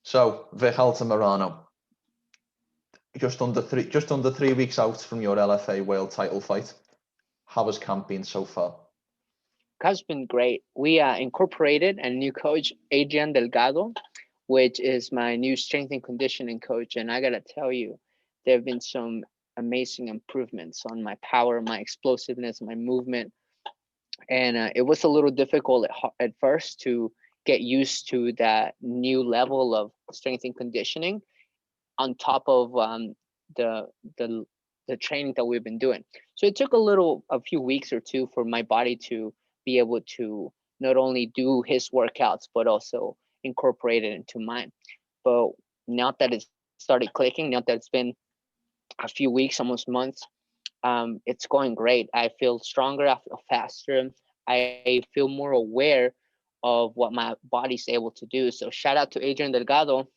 So, Vic Altamirano, just under 3 weeks out from your LFA World Title fight. How has camp been so far? Camp's been great. We incorporated a new coach, Adrian Delgado, which is my new strength and conditioning coach. And I gotta tell you, there have been some amazing improvements on my power, my explosiveness, my movement. And it was a little difficult at first to get used to that new level of strength and conditioning on top of the the the training that we've been doing. So it took a few weeks or two for my body to be able to not only do his workouts but also incorporate it into mine. But now that it's started clicking, now that it's been a few weeks, almost months, it's going great. I feel stronger. I feel faster. I feel more aware of what my body's able to do. So shout out to Adrian Delgado.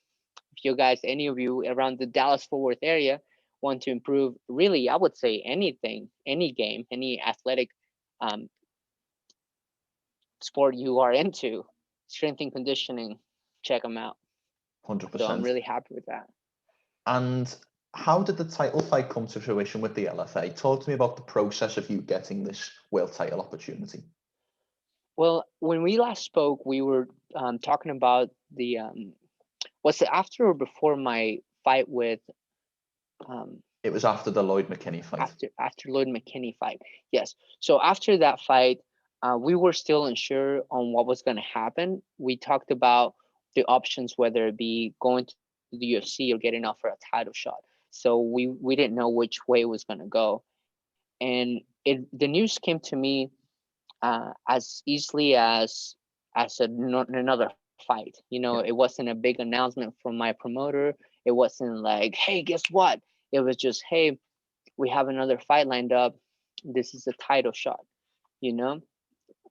If you guys, any of you around the Dallas Fort Worth area want to improve, really, I would say anything, any game, any athletic um, sport you are into, strength and conditioning, check them out. So I'm 100%. really happy with that. And how did the title fight come to fruition with the LFA? Talk to me about the process of you getting this world title opportunity. Well, when we last spoke, we were talking about the was it after or before my fight with It was after the Lloyd McKinney fight. after Lloyd McKinney fight. Yes. So after that fight, we were still unsure on what was going to happen. We talked about the options, whether it be going to the UFC or getting offered a title shot. So we didn't know which way it was going to go, and the news came to me as easily another fight. You know, it Yeah. wasn't a big announcement from my promoter. It wasn't like, hey, guess what? It was just, hey, we have another fight lined up. This is a title shot, you know?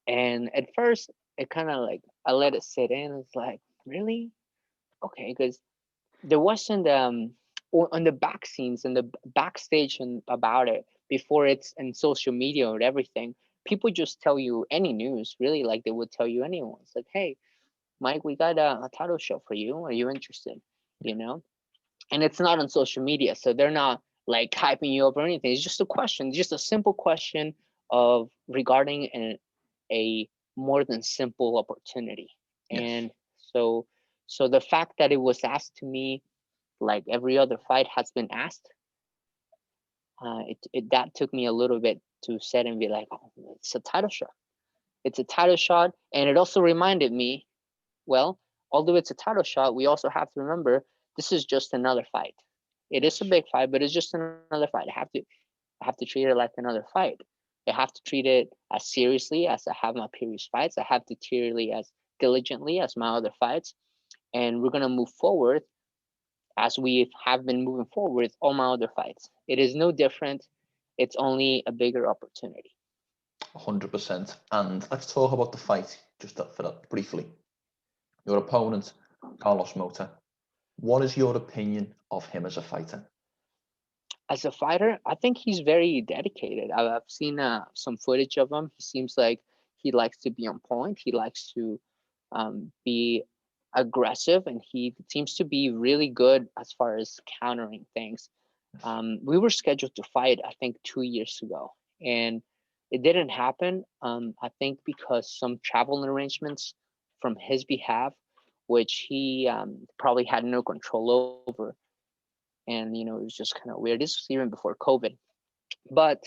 And at first, it kind of like, I let it sit in. It's like, really? Okay, because there wasn't, on the back scenes and the backstage and about it, before it's in social media or everything, people just tell you any news, really, like they would tell you anyone. It's like, hey, Mike, we got a title shot for you. Are you interested? You know? And it's not on social media, so they're not like hyping you up or anything. It's just a question, just a simple question of regarding a more than simple opportunity. Yes. And so so the fact that it was asked to me like every other fight has been asked, that took me a little bit to sit and be like, oh, it's a title shot. It's a title shot. And it also reminded me, well, although it's a title shot, we also have to remember this is just another fight. It is a Yes. big fight, but it's just another fight. I have to treat it like another fight. I have to treat it as seriously as I have my previous fights. I have to treat it as diligently as my other fights. And we're gonna move forward as we have been moving forward with all my other fights. It is no different. It's only a bigger opportunity. 100%. And let's talk about the fight just for that briefly. Your opponent, Carlos Mota. What is your opinion of him as a fighter? As a fighter, I think he's very dedicated. I've seen some footage of him. He seems like he likes to be on point. He likes to be aggressive, and he seems to be really good as far as countering things. We were scheduled to fight, I think, 2 years ago, and it didn't happen. I think because some travel arrangements from his behalf, which he probably had no control over, and it was just kind of weird. This was even before COVID, but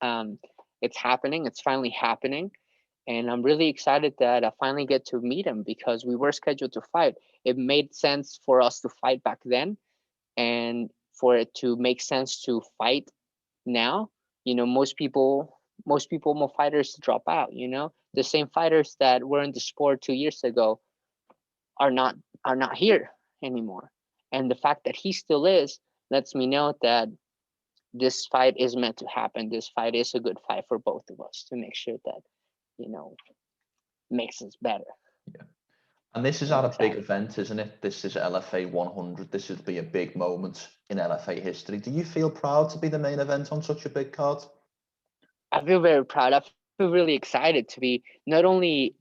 um, it's happening. It's finally happening, and I'm really excited that I finally get to meet him because we were scheduled to fight. It made sense for us to fight back then, and for it to make sense to fight now. Most fighters drop out. The same fighters that were in the sport 2 years ago are not are not here anymore. And the fact that he still is lets me know that this fight is meant to happen. This fight is a good fight for both of us to make sure that, you know, makes us better. Yeah. And this is So I'm at a big excited. event, isn't it? This is LFA 100. This would be a big moment in LFA history. Do you feel proud to be the main event on such a big card? I feel very proud. I feel really excited to be not only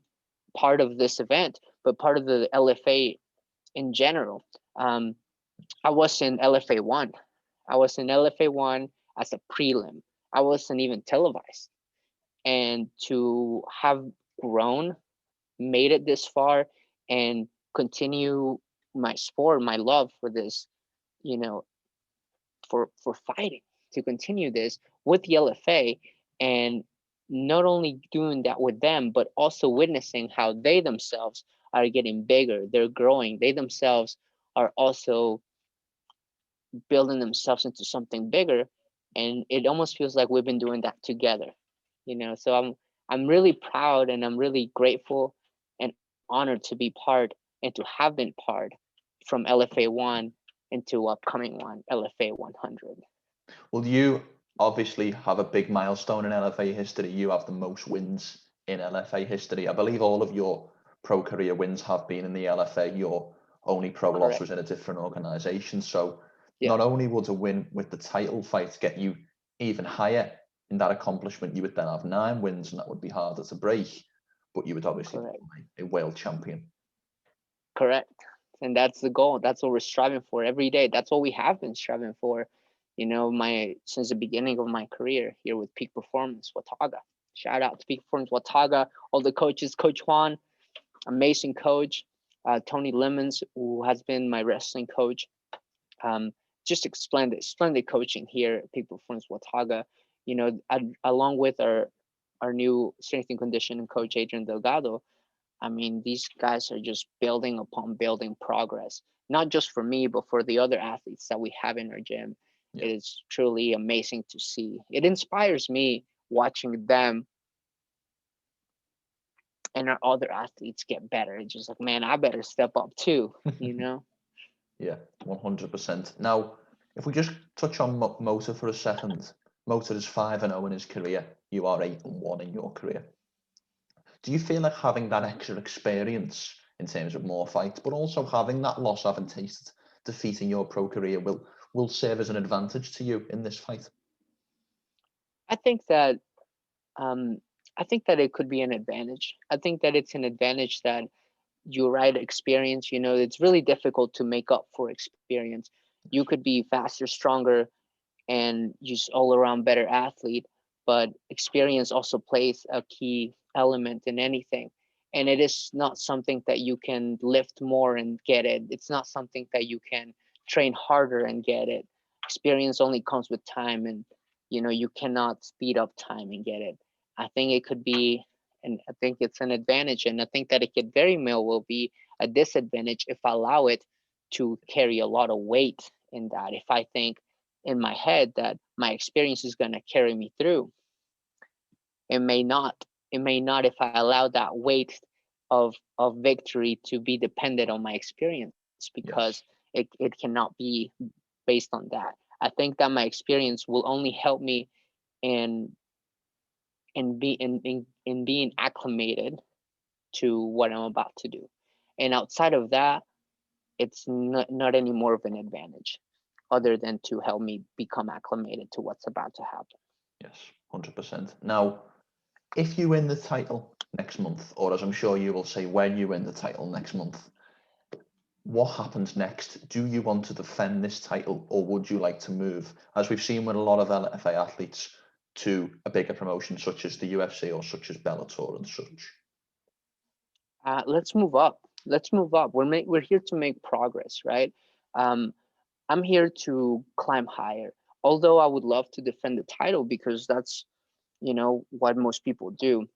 part of this event, but part of the LFA in general. I was in LFA 1. I was in LFA 1 as a prelim. I wasn't even televised. And to have grown, made it this far, and continue my sport, my love for this, you know, for fighting, to continue this with the LFA, and not only doing that with them, but also witnessing how they themselves are getting bigger, they're growing, they themselves are also building themselves into something bigger, and it almost feels like we've been doing that together, so I'm really proud, and I'm really grateful and honored to be part and to have been part from LFA 1 into upcoming one, LFA 100. Well, you obviously have a big milestone in LFA history. You have the most wins in LFA history. I believe all of your pro career wins have been in the LFA. Your only pro loss Correct. was in a different organization. So Yeah. not only would a win with the title fight get you even higher in that accomplishment, you would then have 9 wins, and that would be harder to break. But you would obviously Correct. become a world champion. Correct. And that's the goal. That's what we're striving for every day. That's what we have been striving for, since the beginning of my career here with Peak Performance Watauga. Shout out to Peak Performance Watauga, all the coaches, Coach Juan, amazing coach, Tony Lemons, who has been my wrestling coach. Just splendid coaching here at Peak Performance Watauga. Along with our new strength and conditioning coach, Adrian Delgado. I mean, these guys are just building upon building progress, not just for me, but for the other athletes that we have in our gym. Yeah. It is truly amazing to see. It inspires me watching them and our other athletes get better. It's just like, man, I better step up too, Yeah, 100%. Now, if we just touch on Mota for a second, Mota is 5-0 in his career. You are 8-1 in your career. Do you feel like having that extra experience in terms of more fights, but also having that loss, having tasted defeat in your pro career, will serve as an advantage to you in this fight? I think that it could be an advantage. I think that it's an advantage that you right experience. It's really difficult to make up for experience. You could be faster, stronger, and just all around better athlete, but experience also plays a key element in anything. And it is not something that you can lift more and get it. It's not something that you can train harder and get it. Experience only comes with time, and you cannot speed up time and get it. I think it could be, and I think it's an advantage, and I think that it could very well will be a disadvantage if I allow it to carry a lot of weight in that. If I think in my head that my experience is going to carry me through, it may not. It may not if I allow that weight of victory to be dependent on my experience, because Yes. it cannot be based on that. I think that my experience will only help me in in being acclimated to what I'm about to do. And outside of that, it's not any more of an advantage other than to help me become acclimated to what's about to happen. Yes, 100%. Now, if you win the title next month, or as I'm sure you will say, when you win the title next month, what happens next? Do you want to defend this title, or would you like to move, as we've seen with a lot of LFA athletes, to a bigger promotion such as the UFC or such as Bellator and such? Let's move up. Let's move up. We're here to make progress, right? Um, I'm here to climb higher. Although I would love to defend the title, because that's what most people do,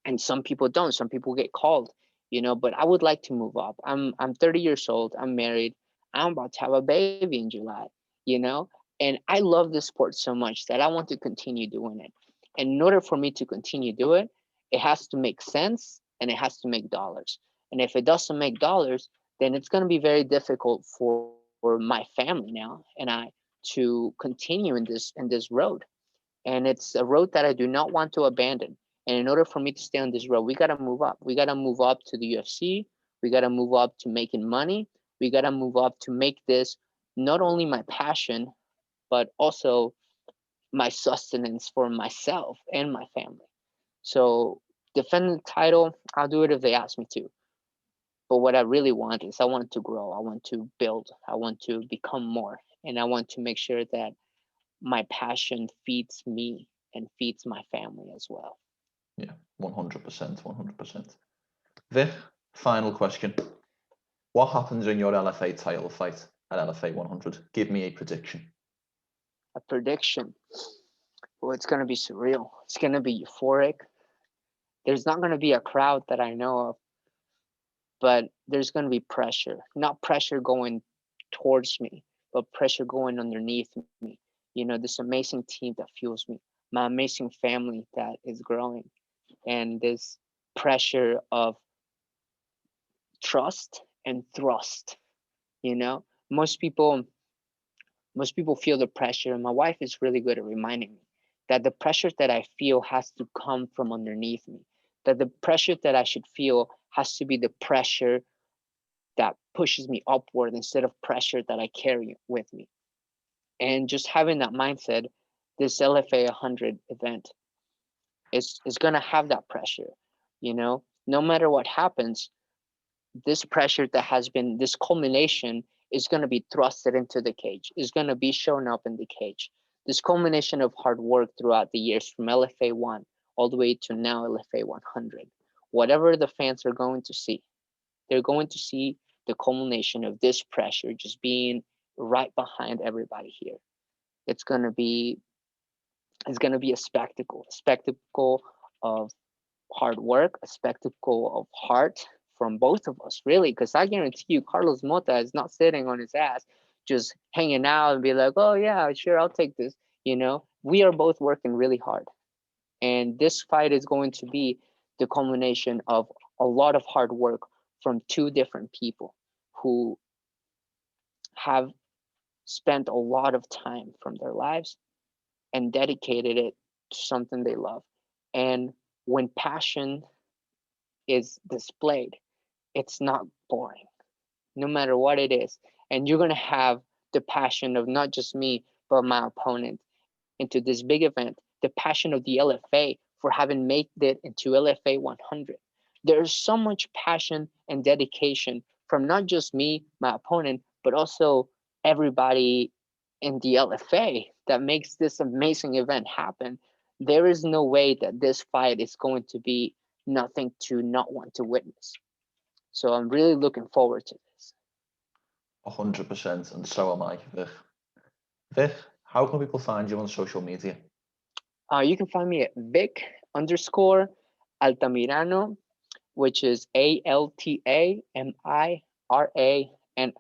and some people don't. Some people get called, But I would like to move up. I'm 30 years old. I'm married. I'm about to have a baby in July, you know. And I love this sport so much that I want to continue doing it. And in order for me to continue do it, it has to make sense and it has to make dollars. And if it doesn't make dollars, then it's going to be very difficult for my family now and I to continue in this road. And it's a road that I do not want to abandon. And in order for me to stay on this road, we got to move up. We got to move up to the UFC. We got to move up to making money. We got to move up to make this not only my passion, but also my sustenance for myself and my family. So defend the title, I'll do it if they ask me to. But what I really want is I want to grow. I want to build. I want to become more. And I want to make sure that my passion feeds me and feeds my family as well. Yeah, 100%, 100%. Vic, final question. What happens in your LFA title fight at LFA 100? Give me a prediction. A prediction. Well, it's going to be surreal. It's going to be euphoric. There's not going to be a crowd that I know of, but there's going to be pressure. Not pressure going towards me, but pressure going underneath me. You know, this amazing team that fuels me, my amazing family that is growing, and this pressure of trust and thrust. You know, most people feel the pressure, and my wife is really good at reminding me that the pressure that I feel has to come from underneath me, that the pressure that I should feel has to be the pressure that pushes me upward instead of pressure that I carry with me. And just having that mindset, this LFA 100 event is going to have that pressure. You know, no matter what happens, this pressure that has been, this culmination is going to be thrusted into the cage, is going to be shown up in the cage. This culmination of hard work throughout the years from LFA 1 all the way to now LFA 100. Whatever the fans are going to see, they're going to see the culmination of this pressure just being right behind everybody here. It's going to be a spectacle of hard work, a spectacle of heart from both of us, really, because I guarantee you, Carlos Mota is not sitting on his ass just hanging out and be like, oh yeah, sure, I'll take this. You know, we are both working really hard, and this fight is going to be the culmination of a lot of hard work from two different people who have spent a lot of time from their lives and dedicated it to something they love. And when passion is displayed, it's not boring, no matter what it is. And you're going to have the passion of not just me, but my opponent into this big event, the passion of the LFA for having made it into LFA 100. There's so much passion and dedication from not just me, my opponent, but also everybody in the LFA that makes this amazing event happen. There is no way that this fight is going to be nothing to not want to witness. So I'm really looking forward to this. 100%, and so am I, Vic. Vic, how can people find you on social media? You can find me at Vic _ Altamirano, which is ALTAMIRANO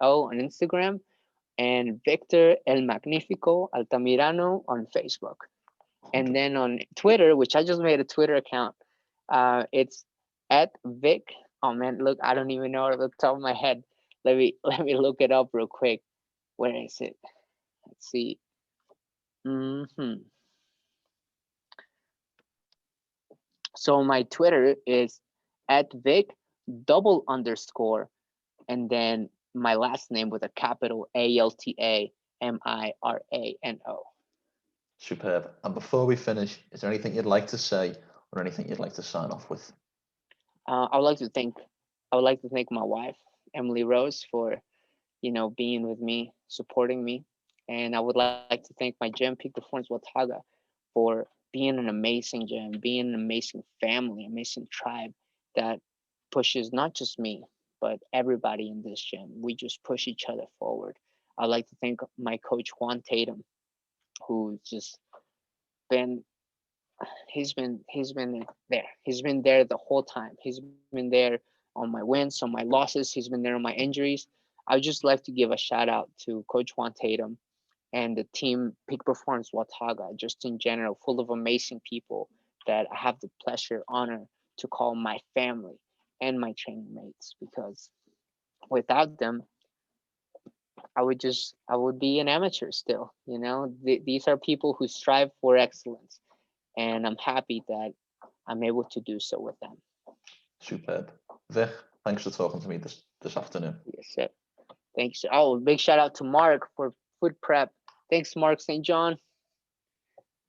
on Instagram, and Victor El Magnifico Altamirano on Facebook. And then on Twitter, which I just made a Twitter account, it's at Vic. Oh man, look, I don't even know at the top of my head. Let me look it up real quick. Where is it? Let's see. So my Twitter is at Vic _ and then my last name with a capital ALTAMIRANO. Superb. And before we finish, is there anything you'd like to say or anything you'd like to sign off with? I would like to thank my wife, Emily Rose, for being with me, supporting me, and I would like to thank my gym, Peak Performance Wataga, for being an amazing gym, being an amazing family, amazing tribe that pushes not just me, but everybody in this gym. We just push each other forward. I'd like to thank my coach, Juan Tatum, who's just been he's been there. He's been there the whole time. He's been there on my wins, on my losses. He's been there on my injuries. I would just like to give a shout out to Coach Juan Tatum and the team Peak Performance Wataga, just in general, full of amazing people that I have the pleasure, honor to call my family and my training mates, because without them, I would be an amateur still. These are people who strive for excellence, and I'm happy that I'm able to do so with them. Superb. Vic, thanks for talking to me this afternoon. Yes, sir. Thanks. Oh, big shout out to Mark for food prep. Thanks, Mark St. John.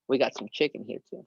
We got some chicken here too.